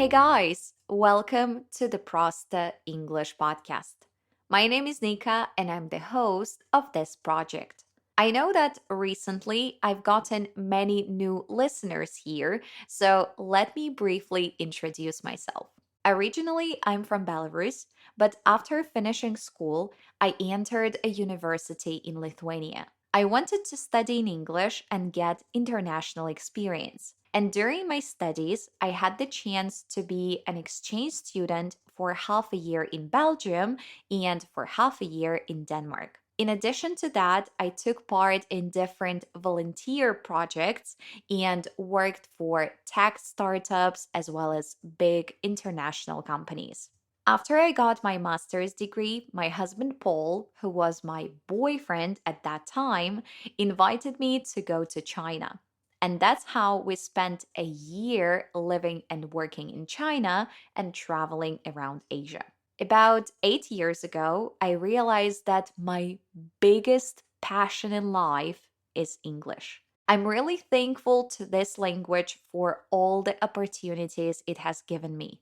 Hey guys, welcome to the Prosta English podcast. My name is Nika and I'm the host of this project. I know that recently I've gotten many new listeners here, so let me briefly introduce myself. Originally, I'm from Belarus, but after finishing school, I entered a university in Lithuania. I wanted to study in English and get international experience. And during my studies, I had the chance to be an exchange student for half a year in Belgium and for half a year in Denmark. In addition to that, I took part in different volunteer projects and worked for tech startups as well as big international companies. After I got my master's degree, my husband Paul, who was my boyfriend at that time, invited me to go to China. And that's how we spent a year living and working in China and traveling around Asia. About 8 years ago, I realized that my biggest passion in life is English. I'm really thankful to this language for all the opportunities it has given me.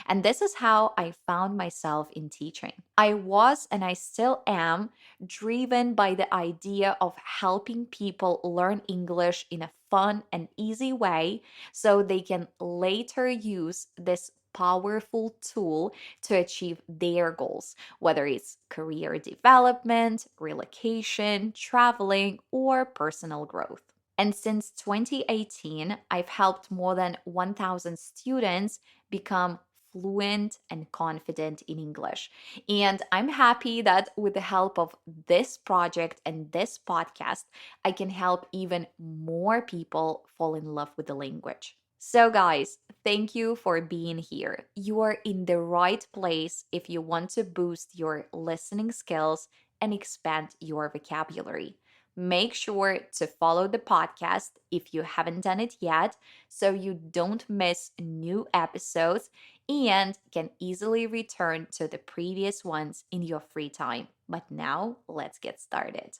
And this is how I found myself in teaching. I was and I still am driven by the idea of helping people learn English in a fun and easy way so they can later use this powerful tool to achieve their goals, whether it's career development, relocation, traveling, or personal growth. And since 2018, I've helped more than 1,000 students become fluent and confident in English. And I'm happy that with the help of this project and this podcast, I can help even more people fall in love with the language. So, guys, thank you for being here. You are in the right place if you want to boost your listening skills and expand your vocabulary. Make sure to follow the podcast if you haven't done it yet so you don't miss new episodes and can easily return to the previous ones in your free time. But now, let's get started.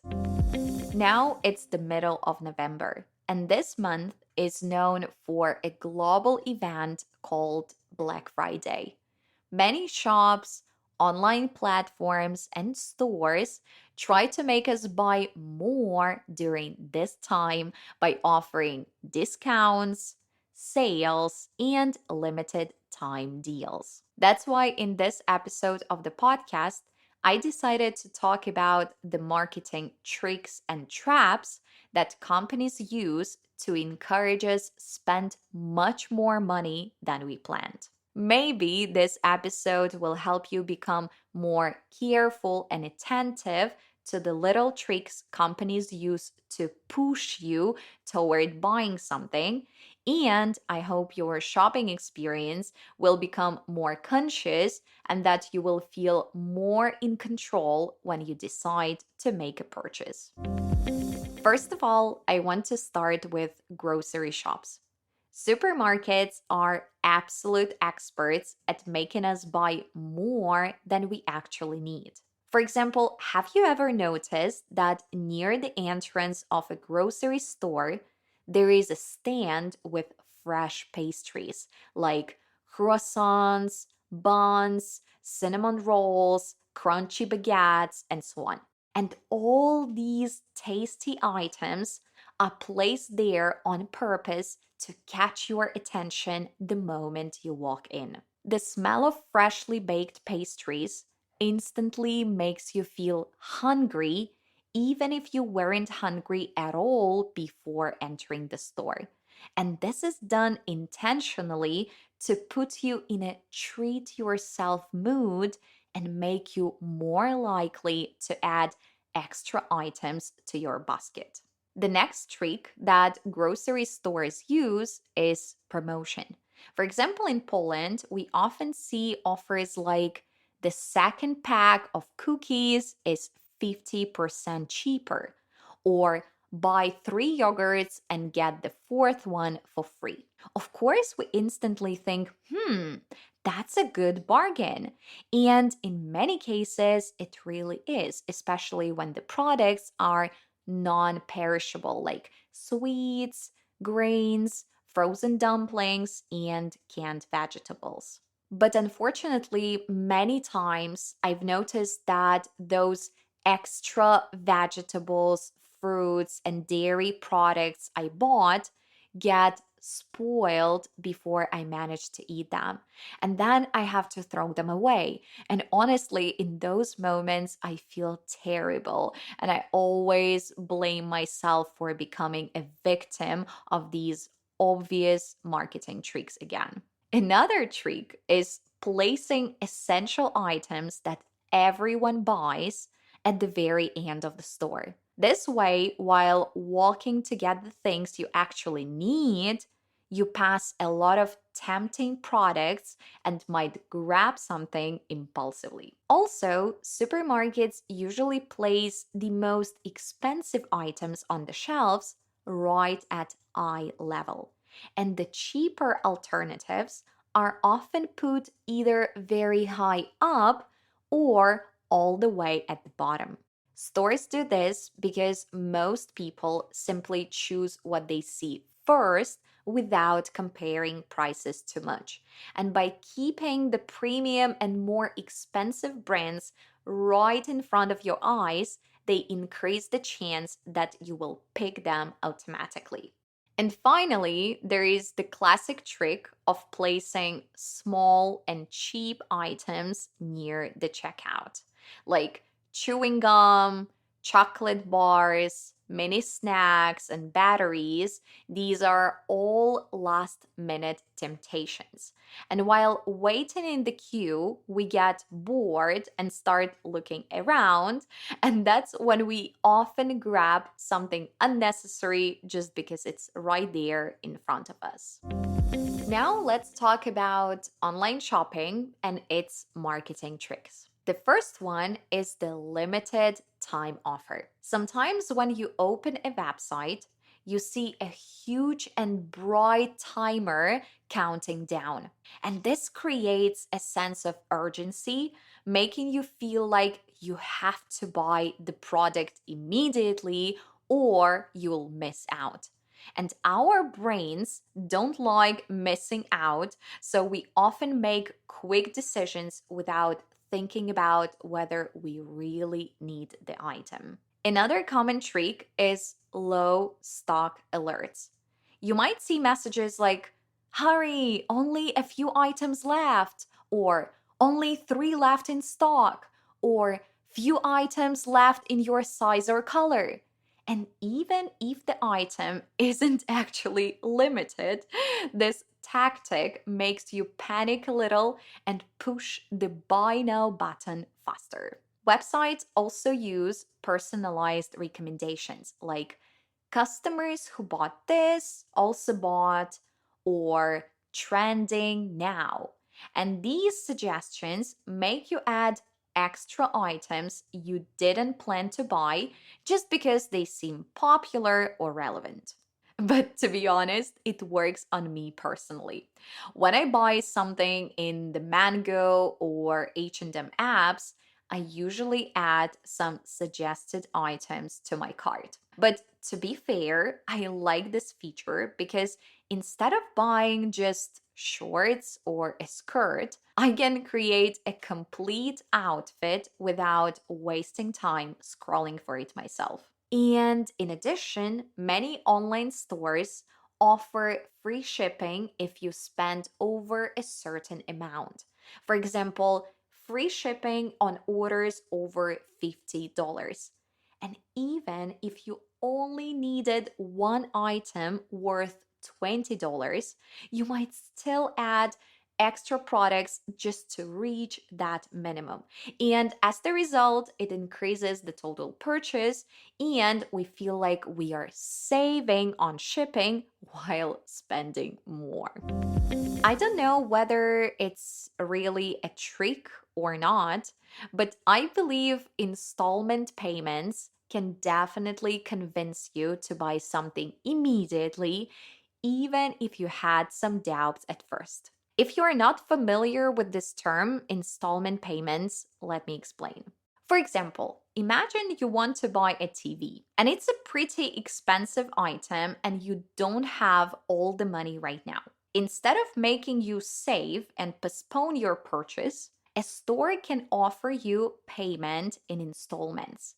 Now it's the middle of November, and this month is known for a global event called Black Friday. Many shops, online platforms, and stores try to make us buy more during this time by offering discounts, sales, and limited time deals. That's why in this episode of the podcast, I decided to talk about the marketing tricks and traps that companies use to encourage us spend much more money than we planned. Maybe this episode will help you become more careful and attentive to the little tricks companies use to push you toward buying something. And I hope your shopping experience will become more conscious and that you will feel more in control when you decide to make a purchase. First of all, I want to start with grocery shops. Supermarkets are absolute experts at making us buy more than we actually need. For example, have you ever noticed that near the entrance of a grocery store, there is a stand with fresh pastries like croissants, buns, cinnamon rolls, crunchy baguettes, and so on? And all these tasty items are placed there on purpose to catch your attention the moment you walk in. The smell of freshly baked pastries instantly makes you feel hungry, even if you weren't hungry at all before entering the store. And this is done intentionally to put you in a treat yourself mood and make you more likely to add extra items to your basket. The next trick that grocery stores use is promotion. For example, in Poland, we often see offers like the second pack of cookies is 50% cheaper, or buy 3 yogurts and get the fourth one for free. Of course, we instantly think, that's a good bargain. And in many cases, it really is, especially when the products are non perishable, like sweets, grains, frozen dumplings, and canned vegetables. But unfortunately, many times I've noticed that those extra vegetables, fruits, and dairy products I bought get spoiled before I manage to eat them. And then I have to throw them away. And honestly, in those moments, I feel terrible. And I always blame myself for becoming a victim of these obvious marketing tricks again. Another trick is placing essential items that everyone buys at the very end of the store. This way, while walking to get the things you actually need, you pass a lot of tempting products and might grab something impulsively. Also, supermarkets usually place the most expensive items on the shelves right at eye level, and the cheaper alternatives are often put either very high up or all the way at the bottom. Stores do this because most people simply choose what they see first without comparing prices too much. And by keeping the premium and more expensive brands right in front of your eyes, they increase the chance that you will pick them automatically. And finally, there is the classic trick of placing small and cheap items near the checkout, like chewing gum, chocolate bars, mini snacks, and batteries. These are all last minute temptations. And while waiting in the queue, we get bored and start looking around. And that's when we often grab something unnecessary just because it's right there in front of us. Now, let's talk about online shopping and its marketing tricks. The first one is the limited time offer. Sometimes, when you open a website, you see a huge and bright timer counting down. And this creates a sense of urgency, making you feel like you have to buy the product immediately or you'll miss out. And our brains don't like missing out, so we often make quick decisions without thinking about whether we really need the item. Another common trick is low stock alerts. You might see messages like, hurry, only a few items left, or only 3 left in stock, or few items left in your size or color. And even if the item isn't actually limited, this tactic makes you panic a little and push the buy now button faster. Websites also use personalized recommendations like customers who bought this also bought or trending now. And these suggestions make you add extra items you didn't plan to buy just because they seem popular or relevant. But to be honest, it works on me personally. When I buy something in the Mango or H&M apps, I usually add some suggested items to my cart. But to be fair, I like this feature because instead of buying just shorts or a skirt, I can create a complete outfit without wasting time scrolling for it myself. And in addition, many online stores offer free shipping if you spend over a certain amount. For example, free shipping on orders over $50. And even if you only needed one item worth $20, you might still add extra products just to reach that minimum. And as the result, it increases the total purchase and we feel like we are saving on shipping while spending more. I don't know whether it's really a trick or not, but I believe installment payments can definitely convince you to buy something immediately, even if you had some doubts at first. If you're not familiar with this term, installment payments, let me explain. For example, imagine you want to buy a TV and it's a pretty expensive item and you don't have all the money right now. Instead of making you save and postpone your purchase, a store can offer you payment in installments.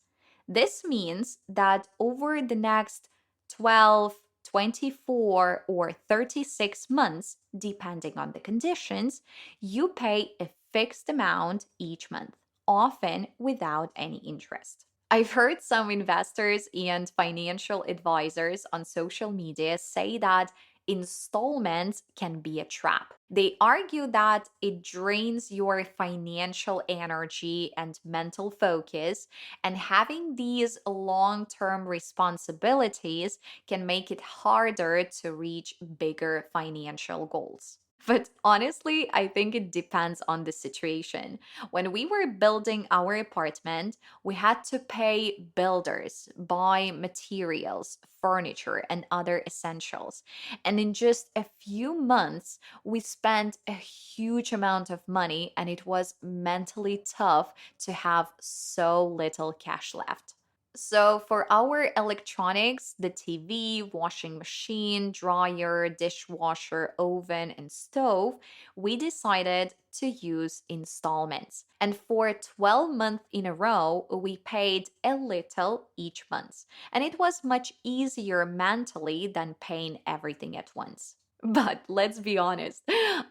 This means that over the next 12, 24, or 36 months, depending on the conditions, you pay a fixed amount each month, often without any interest. I've heard some investors and financial advisors on social media say that installments can be a trap. They argue that it drains your financial energy and mental focus, and having these long term responsibilities can make it harder to reach bigger financial goals. But honestly, I think it depends on the situation. When we were building our apartment, we had to pay builders, buy materials, furniture, and other essentials. And in just a few months, we spent a huge amount of money, and it was mentally tough to have so little cash left. So, for our electronics, the TV, washing machine, dryer, dishwasher, oven, and stove, we decided to use installments. And for 12 months in a row, we paid a little each month. And it was much easier mentally than paying everything at once. But let's be honest,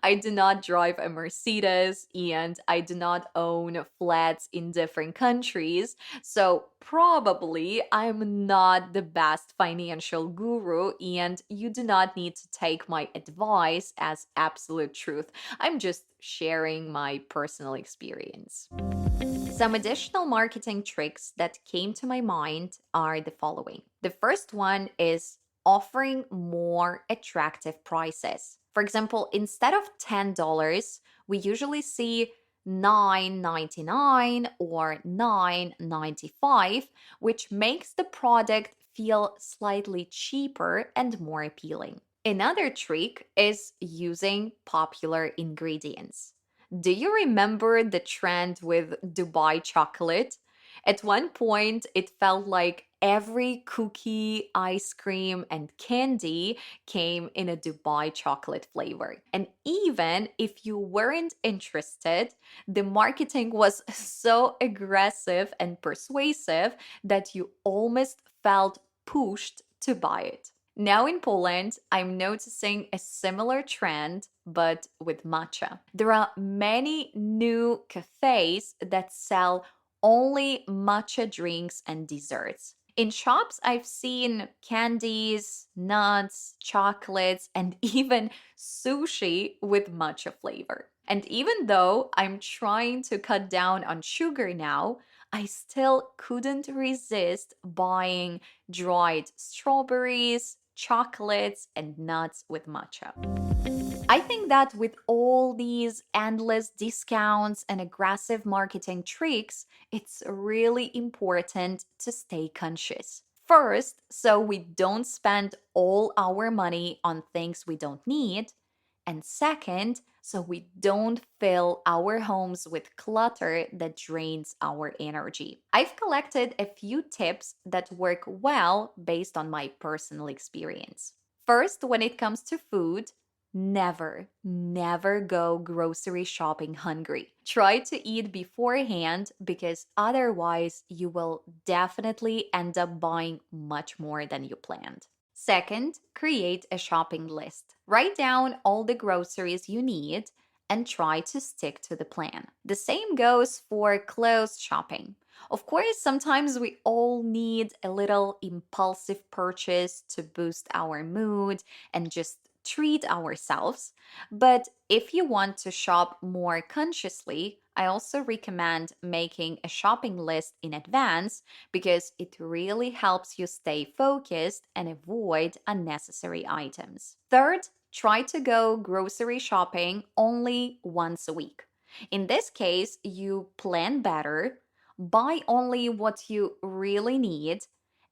I do not drive a Mercedes and I do not own flats in different countries. So, probably I'm not the best financial guru, and you do not need to take my advice as absolute truth. I'm just sharing my personal experience. Some additional marketing tricks that came to my mind are the following. The first one is offering more attractive prices. For example, instead of $10, we usually see $9.99 or $9.95, which makes the product feel slightly cheaper and more appealing. Another trick is using popular ingredients. Do you remember the trend with Dubai chocolate? At one point, it felt like every cookie, ice cream, and candy came in a Dubai chocolate flavor. And even if you weren't interested, the marketing was so aggressive and persuasive that you almost felt pushed to buy it. Now in Poland, I'm noticing a similar trend, but with matcha. There are many new cafes that sell only matcha drinks and desserts. In shops, I've seen candies, nuts, chocolates, and even sushi with matcha flavor. And even though I'm trying to cut down on sugar now, I still couldn't resist buying dried strawberries, chocolates, and nuts with matcha. I think that with all these endless discounts and aggressive marketing tricks, it's really important to stay conscious. First, so we don't spend all our money on things we don't need. And second, so we don't fill our homes with clutter that drains our energy. I've collected a few tips that work well based on my personal experience. First, when it comes to food, never go grocery shopping hungry. Try to eat beforehand because otherwise you will definitely end up buying much more than you planned. Second, create a shopping list. Write down all the groceries you need and try to stick to the plan. The same goes for clothes shopping. Of course, sometimes we all need a little impulsive purchase to boost our mood and just treat ourselves. But if you want to shop more consciously, I also recommend making a shopping list in advance because it really helps you stay focused and avoid unnecessary items. Third, try to go grocery shopping only once a week. In this case, you plan better, buy only what you really need,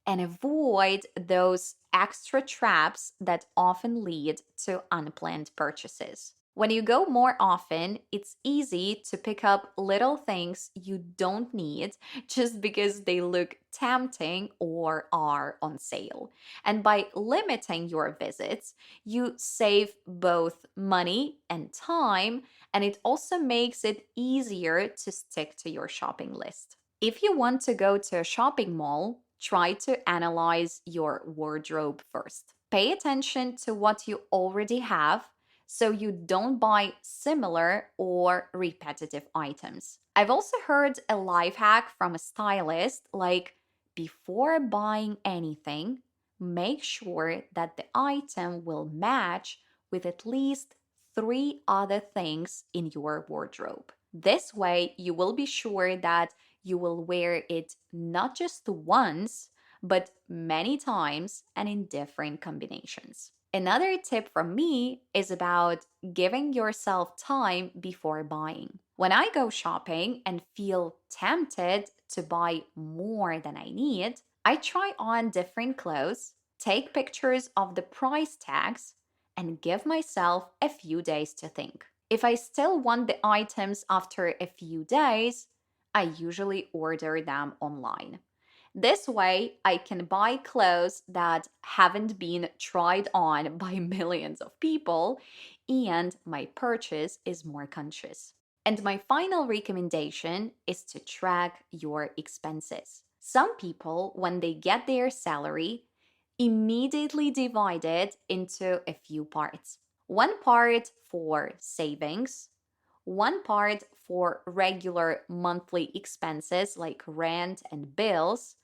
and avoid those extra traps that often lead to unplanned purchases. When you go more often, it's easy to pick up little things you don't need just because they look tempting or are on sale. And by limiting your visits, you save both money and time, and it also makes it easier to stick to your shopping list. If you want to go to a shopping mall, try to analyze your wardrobe first. Pay attention to what you already have so you don't buy similar or repetitive items. I've also heard a life hack from a stylist like before buying anything, make sure that the item will match with at least three other things in your wardrobe. This way, you will be sure that you will wear it not just once, but many times and in different combinations. Another tip from me is about giving yourself time before buying. When I go shopping and feel tempted to buy more than I need, I try on different clothes, take pictures of the price tags, and give myself a few days to think. If I still want the items after a few days, I usually order them online. This way, I can buy clothes that haven't been tried on by millions of people, and my purchase is more conscious. And my final recommendation is to track your expenses. Some people, when they get their salary, immediately divide it into a few parts. One part for savings, one part for regular monthly expenses like rent and bills,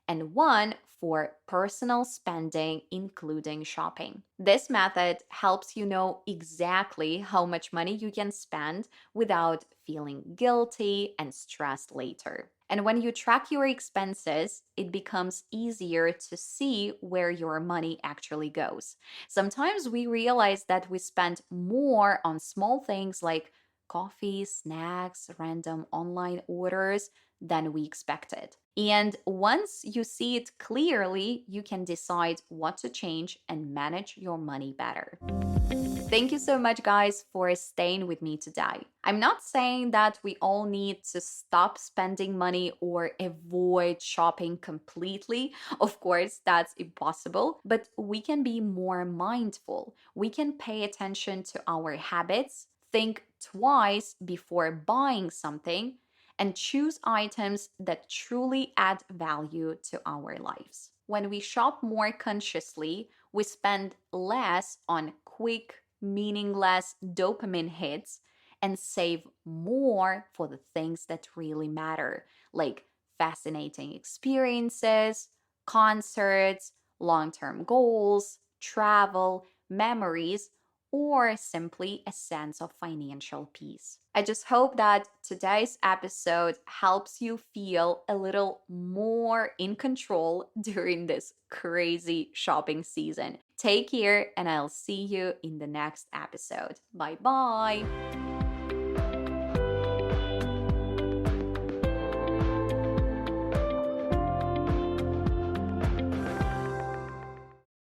and one for personal spending, including shopping. This method helps you know exactly how much money you can spend without feeling guilty and stressed later. And when you track your expenses, it becomes easier to see where your money actually goes. Sometimes we realize that we spend more on small things like coffee, snacks, random online orders than we expected. And once you see it clearly, you can decide what to change and manage your money better. Thank you so much, guys, for staying with me today. I'm not saying that we all need to stop spending money or avoid shopping completely. Of course, that's impossible, but we can be more mindful. We can pay attention to our habits, think twice before buying something, and choose items that truly add value to our lives. When we shop more consciously, we spend less on quick, meaningless dopamine hits and save more for the things that really matter, like fascinating experiences, concerts, long term goals, travel, memories, or simply a sense of financial peace. I just hope that today's episode helps you feel a little more in control during this crazy shopping season. Take care, and I'll see you in the next episode. Bye bye.